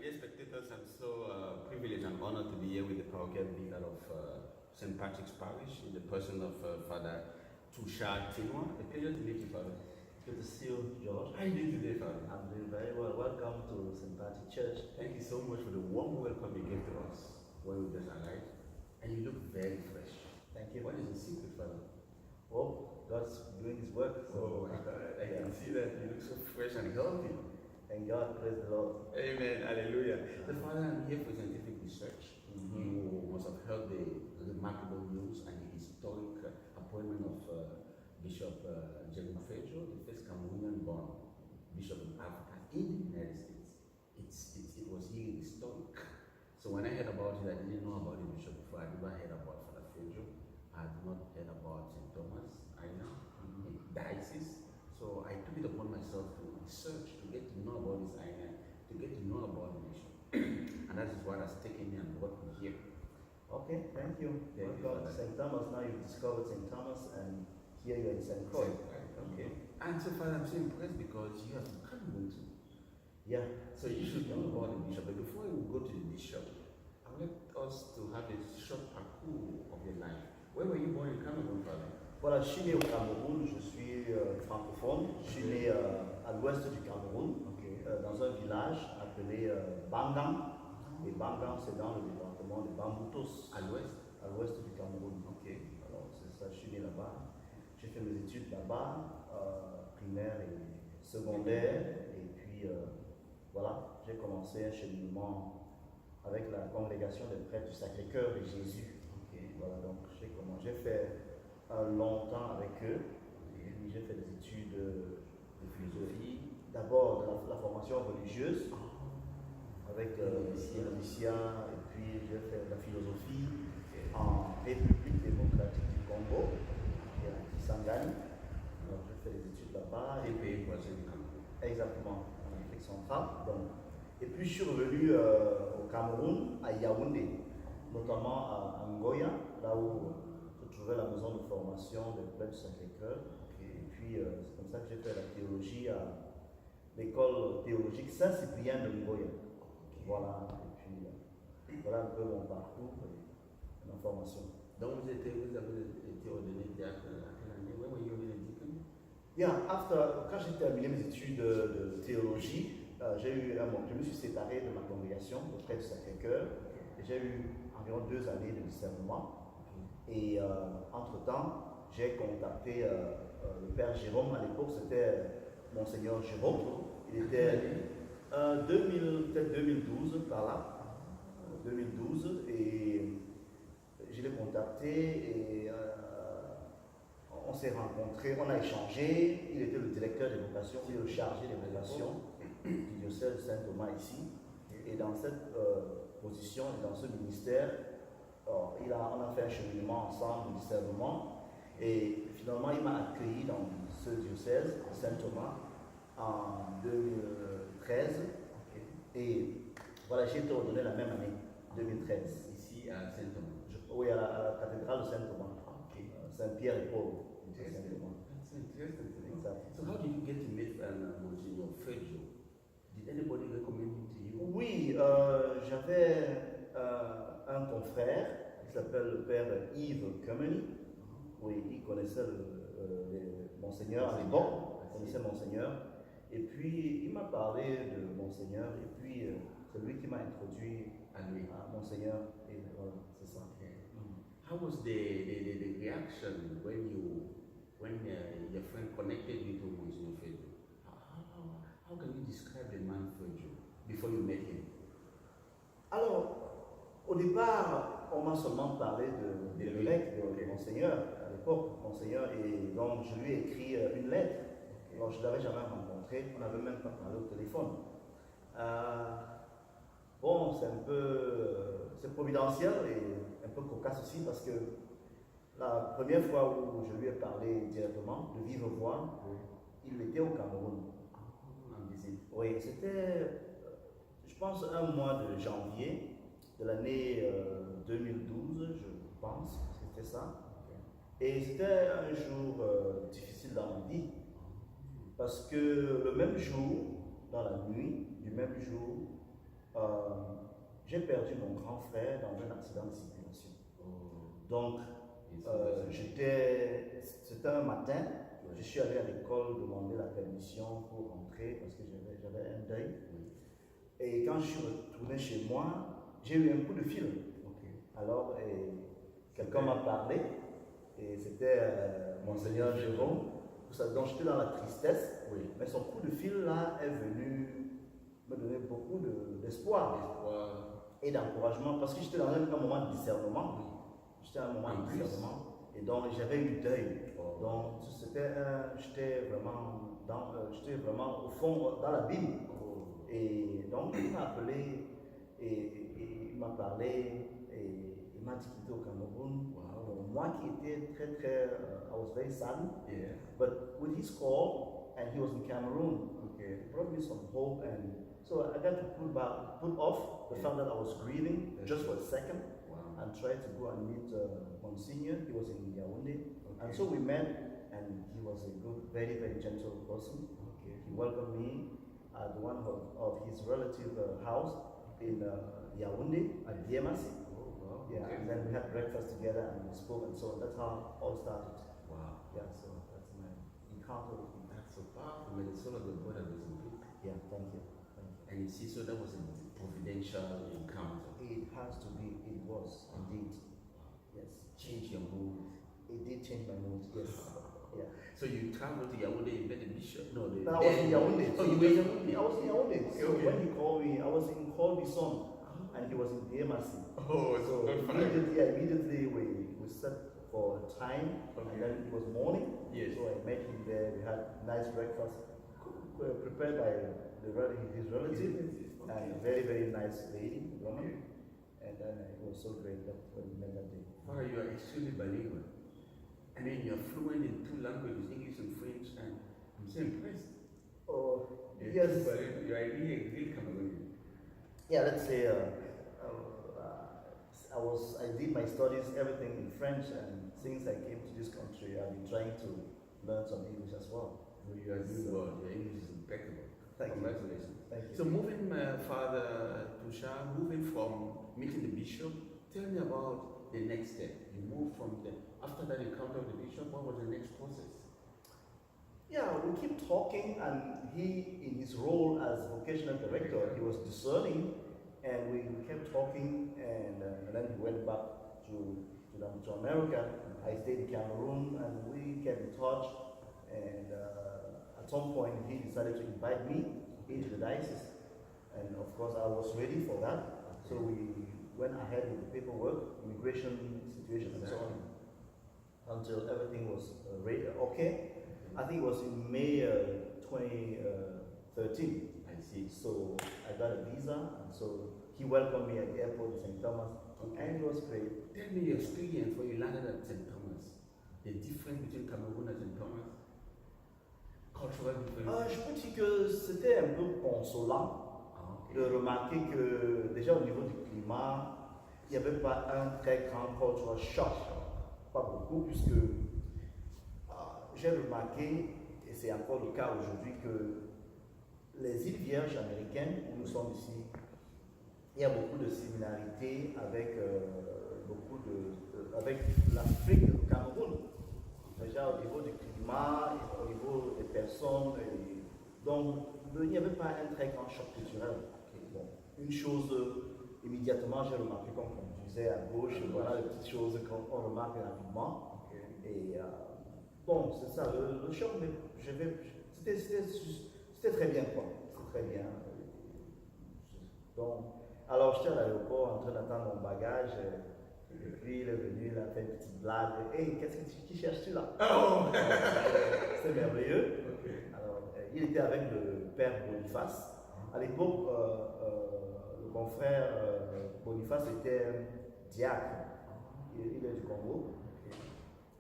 dear spectators, I'm so privileged and honored to be here with the parochial vicar of St. Patrick's Parish in the person of Father Tushar Tinwa. A pleasure to meet you, Father. Good to see you, George. How are you doing today, Father? I'm doing very well. Welcome to St. Patrick Church. Thank you so much for the warm welcome you gave to us when we just arrived. And you look very fresh. Thank you. What is the secret, Father? Oh, God's doing His work. Oh my God, I can see that you look so fresh and healthy. Thank God, praise the Lord. Amen, hallelujah. The Father, I'm here for scientific research. You must have heard the remarkable news and the historic appointment of Bishop Jerome Fejo, the first Cameroonian-born bishop in Africa in the United States. It was really historic. So when I heard about it, I didn't know about the bishop before. I never heard about Father Fejo. I had not heard about St. Thomas, I know, in diocese. So I took it upon myself to research, to get to know about this island, to get to know about the nation. And that is what has taken me and brought me here. Okay, thank you. Thank you, Welcome to Father. St. Thomas. Now you've discovered St. Thomas, and here you're in St. Croix. Okay. And so Father, I'm so impressed because you have Cameroon too. Yeah. So you should know about the bishop. But before we go to the bishop, I would like us to have a short parcours of your life. Where were you born in Cameroon, Father? Voilà, je suis né au Cameroun, je suis francophone. Je suis né à l'ouest du Cameroun, dans un village appelé Bangang. Et Bangang, c'est dans le département de Bamboutos, À l'ouest. à l'ouest du Cameroun. Ok. Alors, c'est ça, je suis né là-bas. J'ai fait mes études là-bas, primaire et secondaire. Et puis, voilà, j'ai commencé un cheminement avec la congrégation des prêtres du Sacré-Cœur de Jésus. Ok. Voilà, donc j'ai fait longtemps avec eux. Et puis, j'ai fait des études De philosophie. d'abord de la formation religieuse avec le noviciat, et puis j'ai fait de la philosophie en République démocratique du Congo, qui est à Kisangani. Donc j'ai fait des études là-bas. Et pays voisin du Cameroun. Exactement, en Afrique centrale. Donc. Et puis je suis revenu au Cameroun, à Yaoundé, notamment à Ngoya, là où se trouvait la maison de formation des prêtres du Sacré-Cœur. Et puis c'est comme ça que j'ai fait la théologie à l'école théologique Saint-Cyprien de Ngoya. Voilà, et puis voilà un peu mon parcours et ma formation. Donc vous avez été ordonné diacre à quelle année? When were you ordained deacon? Yeah, quand j'ai terminé mes études de théologie, je me suis séparé de ma congrégation auprès du Sacré-Cœur. Et j'ai eu environ 2 années de discernement. Et entre-temps, j'ai contacté le père Jérôme. À l'époque, c'était Monseigneur Jérôme. Il était peut-être 2012, par là. 2012. Et je l'ai contacté et on s'est rencontrés, on a échangé. Il était le directeur des vocations, il est le chargé des vocations du diocèse de Saint-Thomas ici. Et dans cette position, dans ce ministère, on a fait un cheminement ensemble, de discernement. Et finalement, il m'a accueilli dans ce diocèse de Saint-Thomas en 2013. Et voilà, j'ai été ordonné la même année, 2013. Ici à Saint-Thomas. Oui, à la cathédrale de Saint-Thomas. Saint-Pierre et Paul. That's interesting. Exact. So how did you get to meet Monsignor Fejo? Did anybody recommend him to you? Oui, j'avais un confrère qui s'appelle le père Yves Kemeny. Oui, il connaissait le Monseigneur à l'époque. Il connaissait Monseigneur. Et puis, il m'a parlé de Monseigneur. Et puis, c'est lui qui m'a introduit À lui. à Monseigneur. Et voilà, c'est ça. Okay. How was the reaction when your friend connected you to Monsignor Fejo? How can you describe the man Fejo before you met him? Alors, au départ, on m'a seulement parlé de l'évêque, de Monseigneur, à l'époque, Monseigneur, et donc je lui ai écrit une lettre. Alors, je ne l'avais jamais rencontré, on n'avait même pas parlé au téléphone. Bon, c'est providentiel et un peu cocasse aussi parce que la première fois où je lui ai parlé directement, de vive voix, il était au Cameroun. En visite. Oui, c'était, je pense, un mois de janvier de l'année 2012, je pense, c'était ça. Et c'était un jour difficile dans ma vie, parce que le même jour, dans la nuit du même jour, j'ai perdu mon grand frère dans un accident de circulation. Oh. Donc, c'était un matin, je suis allé à l'école demander la permission pour rentrer parce que j'avais un deuil. Et quand je suis retourné chez moi, j'ai eu un coup de fil. Alors, quelqu'un m'a parlé, et c'était Monseigneur Jérôme. Donc, j'étais dans la tristesse, mais son coup de fil là est venu me donner beaucoup d'espoir et d'encouragement parce que j'étais dans un moment de discernement. J'étais à un moment de discernement et donc j'avais eu deuil. Donc, j'étais vraiment au fond dans l'abîme. Et donc, il m'a appelé et il m'a parlé et il m'a dit qu'il était au Cameroun. Moi qui étais I was very sad. Yeah. But with his call, and he was in Cameroon, it brought me some hope. And so I got to put off the fact that I was grieving just for a second and try to go and meet Monsignor. He was in Yaoundé. And so we met, and he was a good, very, very gentle person. He welcomed me at one of his relative house in Yaoundé at Diemasi. And then we had breakfast together and we spoke, and so that's how it all started. Wow. Yeah, so that's my encounter with him. That's so powerful. May the soul of the Lord have risen deep. Yeah, thank you. And you see, so that was a providential encounter. It has to be, it was indeed. Yes. Change your mood. It did change my mood, yes. Yeah. So you traveled to Yaoundé, you met the bishop? No, I was in Yaoundé. Oh, you were in Yaoundé? I was in Yaoundé. So when he called me, I was in Colbison. And he was in DMRC. Oh, so immediately we set for time, and then it was morning. Yes. So I met him there. We had nice breakfast prepared by his relative, and a very, very nice lady, woman. And then it was so great that when we met that day. Father, you are extremely bilingual. I mean, you are fluent in 2 languages, English and French, and I'm so impressed. Oh, yes. You are really a real Cameroonian. Yeah, let's say I did my studies, everything in French, and since I came to this country, I've been trying to learn some English as well. You are doing well. Your English is impeccable. Congratulations. Thank you. So moving, Father Touchard, moving from meeting the bishop, tell me about the next step. You moved after that encounter with the bishop, what was the next process? Yeah, we keep talking, and he, in his role as vocational director, he was discerning, and we kept talking, and then he went back to America. I stayed in Cameroon, and we kept in touch, and at some point he decided to invite me into the diocese, and of course I was ready for that, so we went ahead with the paperwork, immigration situation, and so on, until everything was ready, okay. I think it was in May 2013. I see. So I got a visa, and so he welcomed me at the airport in St. Thomas, and it was great. Tell me your experience when you landed at St. Thomas. The difference between Cameroon and St. Thomas? Cultural difference? Je peux dire que c'était un peu consolant de remarquer que déjà au niveau du climat, il n'y avait pas un très grand cultural shock. Pas beaucoup, puisque j'ai remarqué, et c'est encore le cas aujourd'hui, que les îles Vierges américaines, où nous sommes ici, il y a beaucoup de similarités avec, avec l'Afrique, le Cameroun. Déjà au niveau du climat, au niveau des personnes. Donc, il n'y avait pas un très grand choc culturel. Bon, une chose, immédiatement, j'ai remarqué qu'on conduisait à gauche, voilà les petites choses qu'on remarque rapidement. Et bon, c'est ça, le choc, mais c'était très bien, quoi. C'était très bien. Donc, alors j'étais à l'aéroport en train d'attendre mon bagage, et puis il est venu, il a fait une petite blague. Hey, qui cherches-tu là? Oh. C'est merveilleux. Alors, il était avec le père Boniface. À l'époque, le confrère Boniface était diacre. Il est du Congo.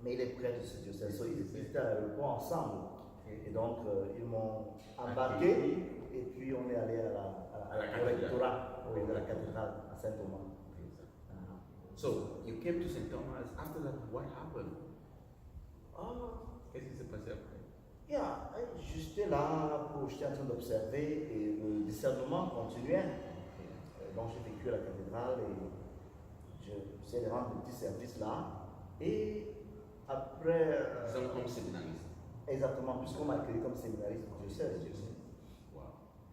Mais il est près de ce diocèse. So, ils étaient à l'aéroport ensemble. Et donc, ils m'ont embarqué et puis on est allé à la collectora de la cathédrale à Saint-Thomas. So, you came to St. Thomas. After that, what happened? Qu'est-ce qui s'est passé après? Yeah, j'étais là, j'étais en train d'observer et le discernement continuait. Donc j'ai vécu à la cathédrale et j'essaie de rendre des petits services là. Et après. Nous sommes comme séminaristes. Exactement, puisqu'on m'a accueilli comme séminariste du diocèse. Wow.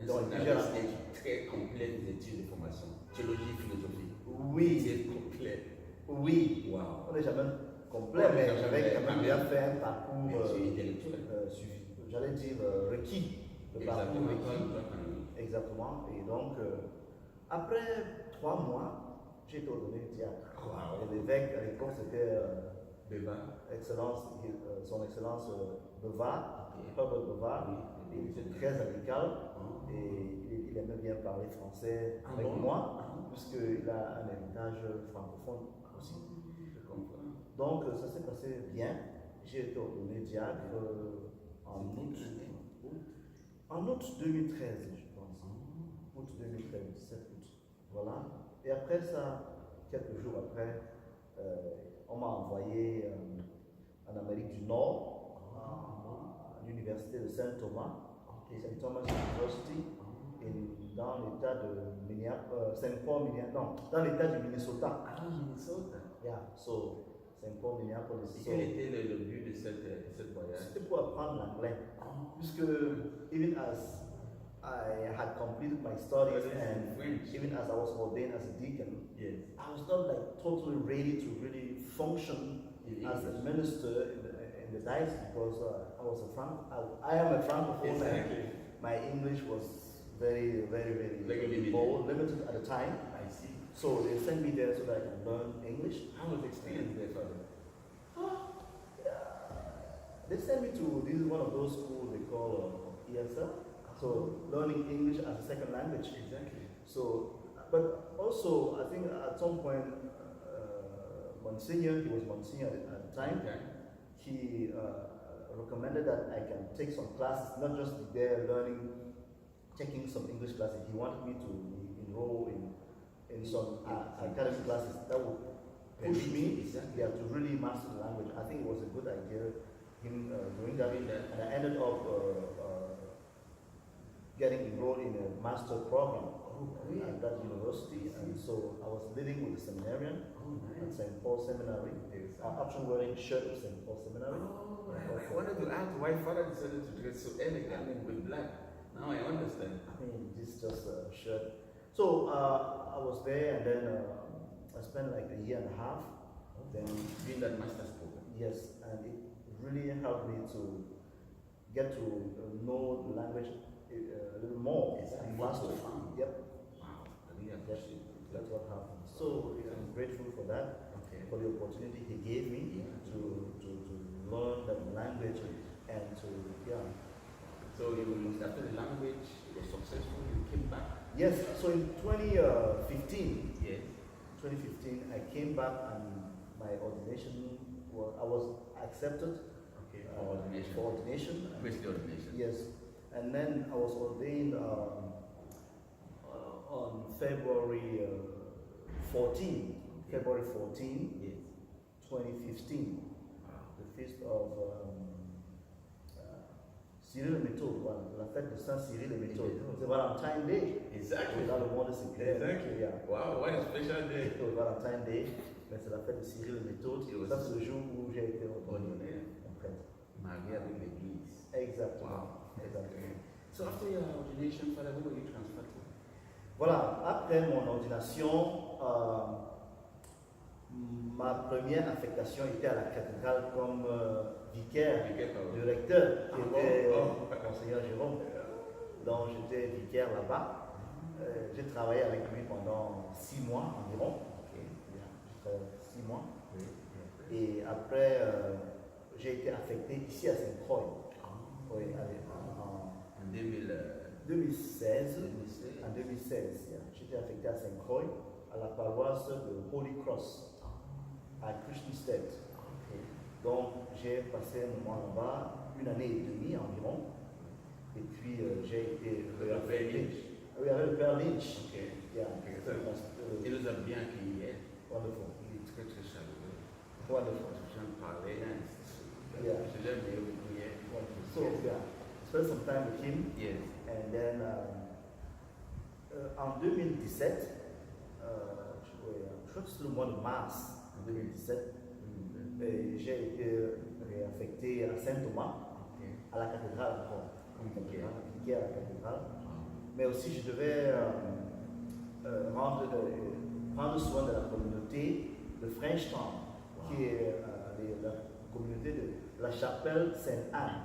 Un Donc, séminariste est très complet des études de formation. Théologie, philosophie. Oui. C'est complet. Oui. Wow. On n'est jamais complet, mais j'avais quand même bien fait un parcours intellectuel. J'allais dire requis. Le parcours requis. Exactement. Et donc, après 3 mois, j'ai été ordonné diacre. Wow. Et l'évêque, à l'époque, c'était son Excellence Beva, Herbert Beva. Il était très amical et il aimait bien parler français avec moi, puisqu'il a un héritage francophone aussi. Donc, ça s'est passé bien. J'ai été ordonné diacre en août 2013, je pense. Août 2013, 17 août. Voilà. Et après ça, quelques jours après, on m'a envoyé en Amérique du Nord, à l'université de Saint Thomas, Saint Thomas University, dans l'état de Minneapolis, dans l'état du Minnesota. Ah, Minnesota. Yeah, so Saint Paul, Minneapolis. Et quel était le but de cette voyage? C'était pour apprendre l'anglais, puisque even as I had completed my studies and even as I was ordained as a deacon, yes, I was not like totally ready to really function as a minister in the diocese because I am a francophone. Exactly. My English was very, very, very limited at the time. I see. So they sent me there so that I can learn English. How was the experience there, Father? They sent me to one of those schools they call ESL. So learning English as a second language. Exactly. So, but also I think at some point, Monsignor, he was Monsignor at the time. Okay. He recommended that I can take some classes, not just be there learning, taking some English classes. He wanted me to enroll in some academic classes that would push me to really master the language. I think it was a good idea, him doing that. And I ended up getting enrolled in a master program at that university. And so I was living with a seminarian at St. Paul Seminary. I'm actually wearing a shirt of St. Paul Seminary. I wanted to ask why Father decided to dress so elegant and with black. Now I understand. I mean, this is just a shirt. So I was there, and then I spent like a year and a half. Then doing that master's program. Yes, and it really helped me to get to know the language a little more. Exactly. Faster. Yep. Wow, I really appreciate it. That's what happened. So I'm grateful for that, for the opportunity he gave me to learn that language and to So after the language was successful, you came back. Yes. So in 2015. Yes. 2015, I came back and my ordination I was accepted. Okay. For ordination. For ordination. Basically ordination. Yes. And then I was ordained on February 14. Okay. February 14, yes. 2015. Wow. The feast of Cyril et Méthode, voilà, la fête de Saint Cyril et Méthode. C'est Valentine Day. Exactly. Dans le monde séculaire. Exactly. Yeah. Wow, what a special day. C'est Valentine Day, mais c'est la fête de Cyril et Méthode. Ça, c'est le jour où j'ai été ordonné en prêtre. Marié avec l'église. Exactement. Wow. Exactly. So after your ordination, Father, where were you transferred to? Voilà, après mon ordination, ma première affectation était à la cathédrale comme vicaire du recteur, qui était Monseigneur Jérôme. Donc j'étais vicaire là-bas. J'ai travaillé avec lui pendant 6 mois environ. Okay. 6 mois. Et après, j'ai été affecté ici à Saint-Croix. Oui, en 2016. En 2016, j'étais affecté à Saint-Croix, à la paroisse de Holy Cross, à Christiansted. Donc j'ai passé un moment là-bas, 1 année et demie environ. Et puis j'ai été affecté. Oui, avec le Père Lynch. Okay. Yeah. Il nous a bien accueillis. Wonderful. Il est très très chaleureux. Wonderful. J'en parlais. Yeah. Je l'aime bien avec lui. So yeah, spent some time with him. Yes. And then en 2017, je crois que c'était le mois de mars 2017. Et j'ai été réaffecté à Saint-Thomas, à la cathédrale encore. Appliqué à la cathédrale. Mais aussi, je devais prendre soin de la communauté de Frenchtown, qui est la communauté de la chapelle Sainte-Anne.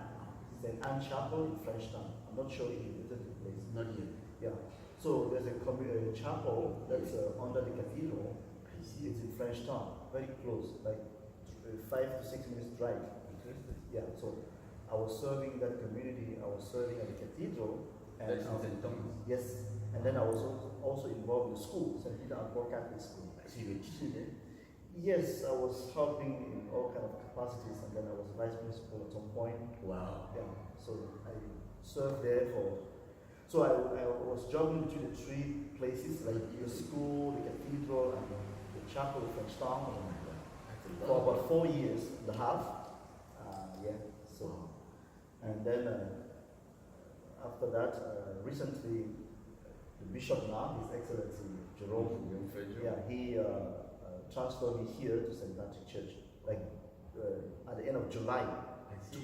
Sainte-Anne Chapel in Frenchtown. I'm not sure if you visited the place. Not yet. Yeah. So there's a chapel that's under the cathedral. It's in Frenchtown, very close, like 5 to 6 minutes drive. Interesting. Yeah. So I was serving that community. I was serving at the cathedral. And That's in St. Thomas. yes. And then I was also involved in the school, St. Peter and Paul Catholic School. So you were teaching there? Yes, I was helping in all kind of capacities, and then I was vice principal at some point. Wow. Yeah, so I served there for. So I was juggling between the three places, like the school, the cathedral, and the chapel of Frenchtown, Oh my God. That's a for lot. about 4 years and a half. Yeah. So, and then after that, recently, the bishop now, His Excellency Jerome. Yeah, he transferred me here to St. Patrick Church, like at the end of July I see.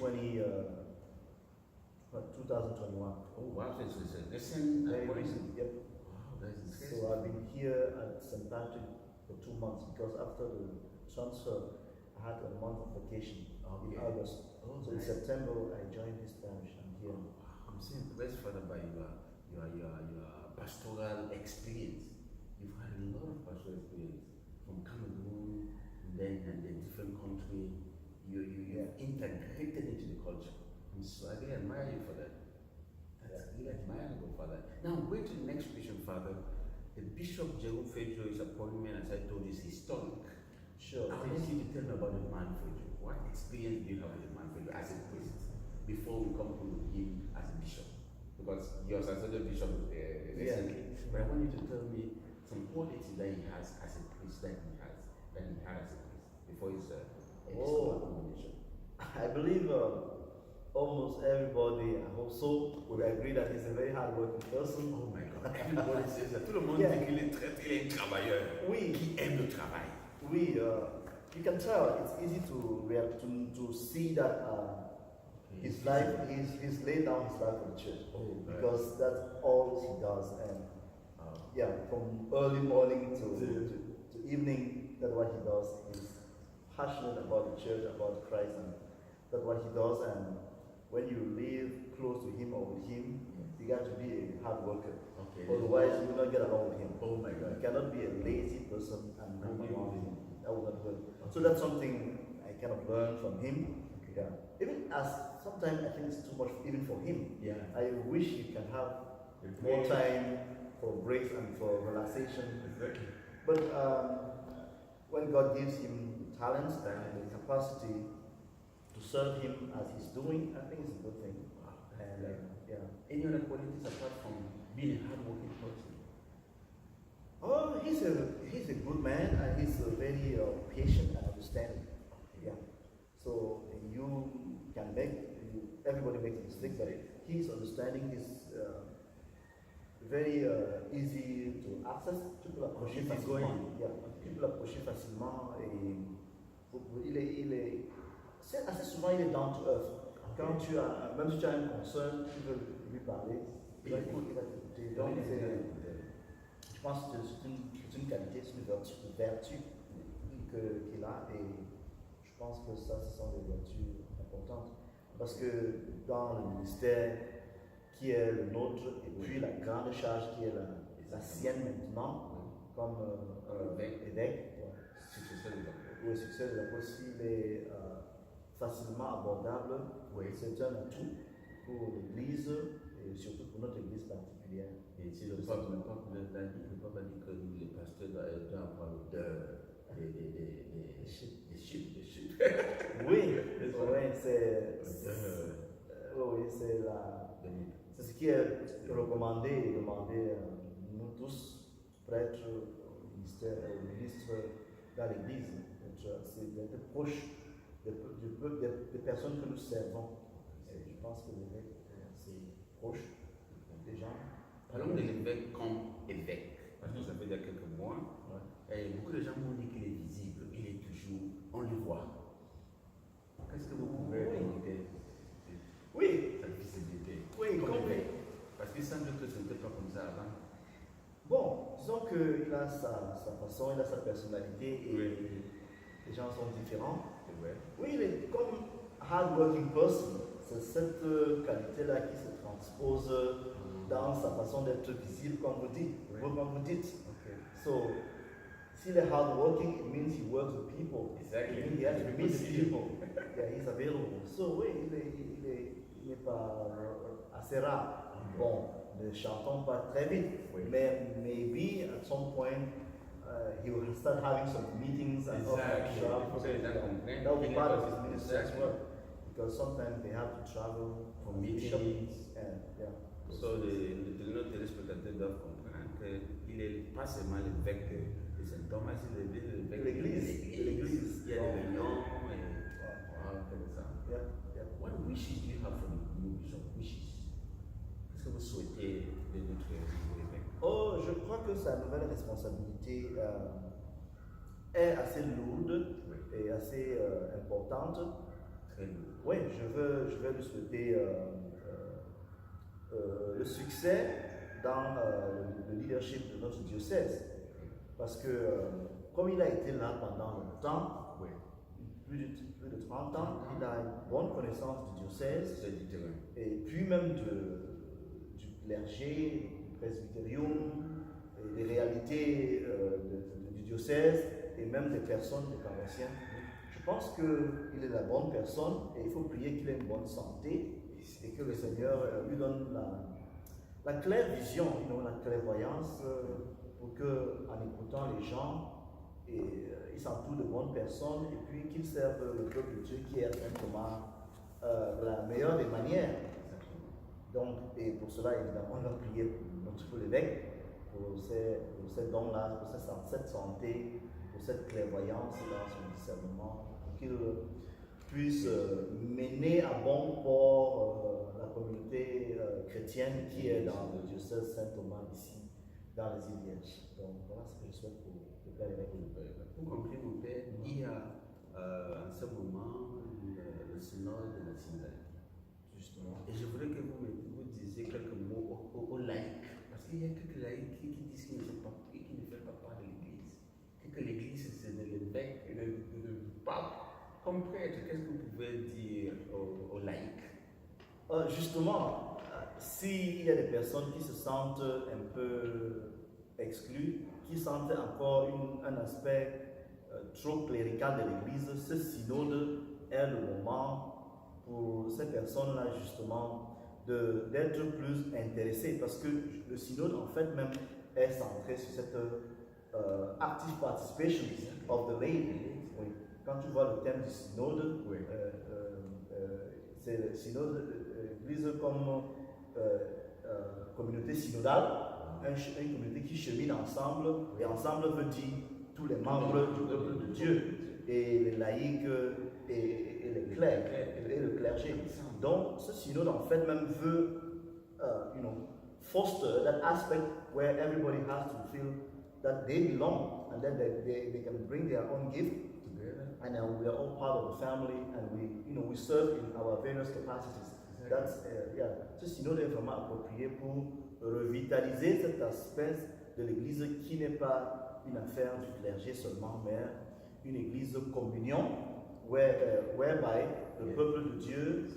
2021. Oh wow, this is a recent Very appointment. recent, yep. Wow, that's interesting. So I've been here at St. Patrick for 2 months because after the transfer, I had a month of vacation Okay. in August. Oh, So in nice. September, I joined this parish. I'm here. I'm saying that's further by your pastoral experience. You've had a lot of pastoral experience from Cameroon and then different country. You've integrated into the culture. So I really admire you for that. That's really admirable, Father. Now, going to the next question, Father. The Bishop Jerome Fedro is appointment, as I told you, is historic. Sure. I want you to tell me about the man Fedro. What experience do you have with the man Fedro as a priest before we come to him as a bishop? Because you are succeeded bishop recently. But I want you to tell me some qualities that he has as a priest that he had as a priest before his episcopal nomination. I believe almost everybody, I hope so, will agree that he's a very hard-working person. Oh my God, everybody says that. Tout le monde Yeah. dit qu'il est il est un travailleur. Oui, Qui aime le travail. we, you can tell it's easy to see that his life, he's laid down his life for the church Oh, right. because that's all he does. And yeah, from early morning to evening, that's what he does. He's passionate about the church, about Christ, and that's what he does. And when you live close to him or with him, you got to be a hard worker. Okay. Otherwise, you will not get along with him. Oh my You God. cannot be a lazy person and move Okay. around him. That will not work. So that's something I kind of learned from him. Yeah. Even as sometimes I think it's too much even for him. Yeah. I wish he can have more time for breaks and for relaxation. Exactly. But when God gives him talents and the capacity to serve him as he's doing, I think it's a good thing. Wow. And yeah. Any other qualities apart from being a hardworking person? Oh, he's a good man and he's very patient and understanding. Yeah. So you can everybody makes mistakes, but he's understanding. He's very easy to access. Tu peux l'approcher Easy facilement. going. Yeah. Tu peux l'approcher facilement et c'est assez souvent il est down to earth. Quand tu as, même si tu as un concern, tu veux lui parler, il va écouter. Donc je pense que c'est une qualité, c'est une vertu qu'il a et je pense que ça, ce sont des vertus importantes. Parce que dans le ministère qui est le nôtre et puis la grande charge qui est la sienne maintenant, comme évêque, Successeur de l'apôtre. le succès de l'apôtre, s'il est facilement abordable, c'est un atout pour l'Église et surtout pour notre Église particulière. Et si le pape a dit que les pasteurs doivent avoir l'odeur des chutes. Oui, c'est Odeur. c'est ce qui est recommandé et demandé à nous tous, prêtres, ministres dans l'Église, c'est d'être proche des personnes que nous servons. Et je pense que l'évêque, c'est proche des gens. Parlons de l'évêque comme évêque. parce que ça fait déjà quelques mois. Ouais. Et beaucoup de gens m'ont dit qu'il est visible, il est toujours, on le voit. Qu'est-ce que vous pouvez rajouter Oui, cette visibilité oui, comme comme évêque? Parce qu'il semble que ce n'était pas comme ça avant. bon, disons qu'il a sa façon, il a sa personnalité et Oui. les gens sont différents. C'est vrai. Oui, il est comme hard-working person. C'est cette qualité-là qui se transpose dans sa façon d'être visible, comme vous dites. Oui. Comme vous dites. Okay. So, s'il est hard-working, it means he works with people. Exactly. It means he has to meet People. people. Yeah, he's available. So, oui, il n'est pas assez rare. Bon, ne chantons pas très vite, Oui. mais maybe at some point he will start having some meetings and all that Exactly. stuff. People say that complain. That will be part of his ministry as Exactly. well. Because sometimes they have to travel For from meetings. and yeah. So, nos téléspectateurs doivent comprendre qu'il n'est pas seulement l'évêque de Saint-Thomas, il est l'évêque De l'Église. Il y a des réunions et Ouais. voilà, comme ça. Yeah, yeah. What wishes do you have for the new bishop? Wishes? Qu'est-ce que vous souhaitez de notre nouveau évêque? Oh, je crois que sa nouvelle responsabilité est assez lourde Oui. et assez importante. Très lourd. Oui, je vais lui souhaiter le succès dans le leadership de notre diocèse. Parce que comme il a été là pendant longtemps, Oui. plus de 30 ans, il a une bonne connaissance du diocèse C'est du terrain. et puis même du clergé, du presbytérium, et des réalités du diocèse et même des personnes, des paroissiens. Je pense qu'il est la bonne personne et il faut prier qu'il ait une bonne santé et que le Seigneur lui donne la claire vision, la clairvoyance pour que, en écoutant les gens, il s'entoure de bonnes personnes et puis qu'il serve le peuple de Dieu qui est à Saint-Thomas de la meilleure des manières. Donc, et pour cela, évidemment, on va prier pour notre l'évêque, pour ces dons-là, pour cette santé, pour cette clairvoyance dans son discernement, pour qu'il puisse mener à bon port la communauté chrétienne qui est dans le diocèse Saint-Thomas ici, dans les îles Vierges. Donc voilà ce que je souhaite pour le Père évêque. Pour conclure, mon père, il y a en ce moment le synode de la synodalité. Justement. Et je voudrais que vous disiez quelques mots aux laïcs, parce qu'il y a quelques laïcs qui disent qu'ils ne sont pas, qui ne font pas part de l'Église, et que l'Église c'est de l'évêque et de pape. Comme prêtre, qu'est-ce que vous pouvez dire aux laïcs? Justement, s'il y a des personnes qui se sentent un peu exclues, qui sentent encore un aspect trop clérical de l'Église, ce synode est le moment pour ces personnes-là justement d'être plus intéressées parce que le synode en fait même est centré sur cette active participation of the laity. Oui. Quand tu vois le thème du synode, Oui. c'est le synode l'Église comme communauté synodale, une communauté qui chemine ensemble, et ensemble veut dire tous les membres du peuple de Dieu, et les laïcs et les clercs, et le clergé. Donc, ce synode en fait même veut, foster that aspect where everybody has to feel that they belong, and then they can bring their own gift, and we are all part of the family, and we serve in our various capacities. That's, ce synode est vraiment approprié pour revitaliser cet aspect de l'Église qui n'est pas une affaire du clergé seulement, mais une Église communion, whereby le peuple de Dieu,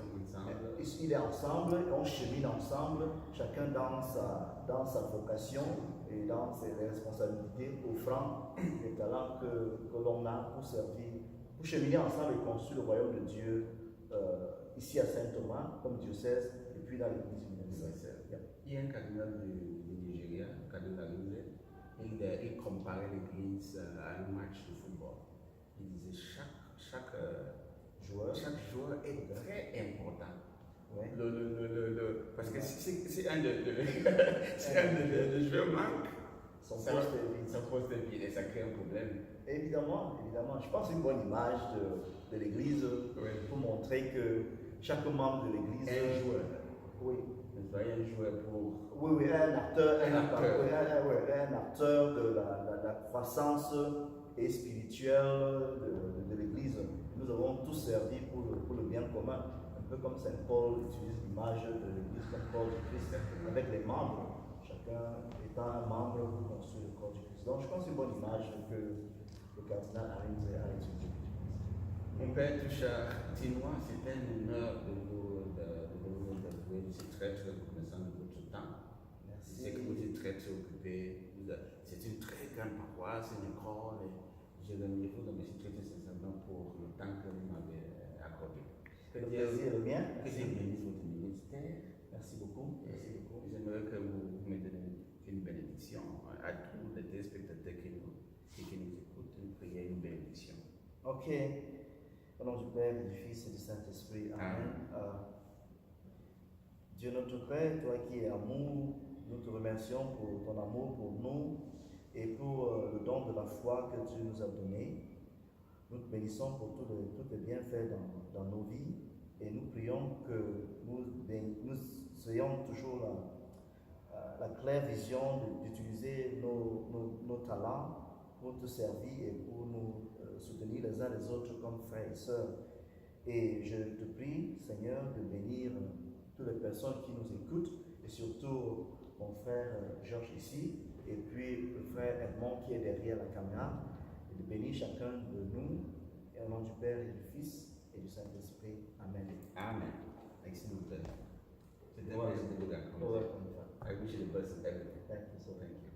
il est ensemble, on chemine ensemble, chacun dans sa vocation et dans ses responsabilités, offrant les talents que l'on a pour servir, pour cheminer ensemble et construire le royaume de Dieu ici à Saint-Thomas, comme diocèse, et puis dans l'Église universelle. Il y a un cardinal du Nigeria, le cardinal Arinze, il comparait l'Église à un match de football. Il disait chaque joueur est très important. Ouais. Parce que si un de joueurs manque, Son poste est vide. et ça crée un problème. Évidemment. Je pense une bonne image de l'Église pour montrer que chaque membre de l'Église Un joueur. oui, n'est-ce pas? Il y a un jouet pour. Oui, oui, un acteur, Un acteur. oui, un acteur de la croissance et spirituelle de l'Église. Nous avons tous servi pour le bien commun, un peu comme Saint Paul utilise l'image de l'Église comme corps du Christ, avec les membres, chacun étant un membre pour construire le corps du Christ. Donc je pense que c'est une bonne image que le cardinal Harins a utilisée. Mon père Touchard Tinois, c'était un honneur de vous interviewer. Je suis très reconnaissant de votre temps. Je sais que vous êtes très occupé. C'est une très grande paroisse, une école. Je remercie vous, mais je suis très sincèrement pour le temps que vous m'avez accordé. Le plaisir est le mien. Que Dieu bénisse votre ministère. Merci beaucoup. Merci beaucoup. J'aimerais que vous me donniez une bénédiction à tous les téléspectateurs qui nous écoutent. Une prière, une bénédiction. Ok. Au nom du Père, du Fils et du Saint-Esprit. Amen. Dieu notre Père, toi qui es amour, nous te remercions pour ton amour pour nous et pour le don de la foi que tu nous as donné. Nous te bénissons pour tous les bienfaits dans nos vies et nous prions que nous ayons toujours la claire vision d'utiliser nos talents pour te servir et pour nous soutenir les uns les autres comme frères et sœurs. Et je te prie, Seigneur, de bénir toutes les personnes qui nous écoutent et surtout mon frère Georges ici et puis le frère Edmond qui est derrière la caméra et de bénir chacun de nous et au nom du Père et du Fils et du Saint-Esprit. Amen. Amen. Merci beaucoup. C'était un Ouais. plaisir de vous rencontrer. Ouais. I wish you the best in everything. Thank you so much. Thank you.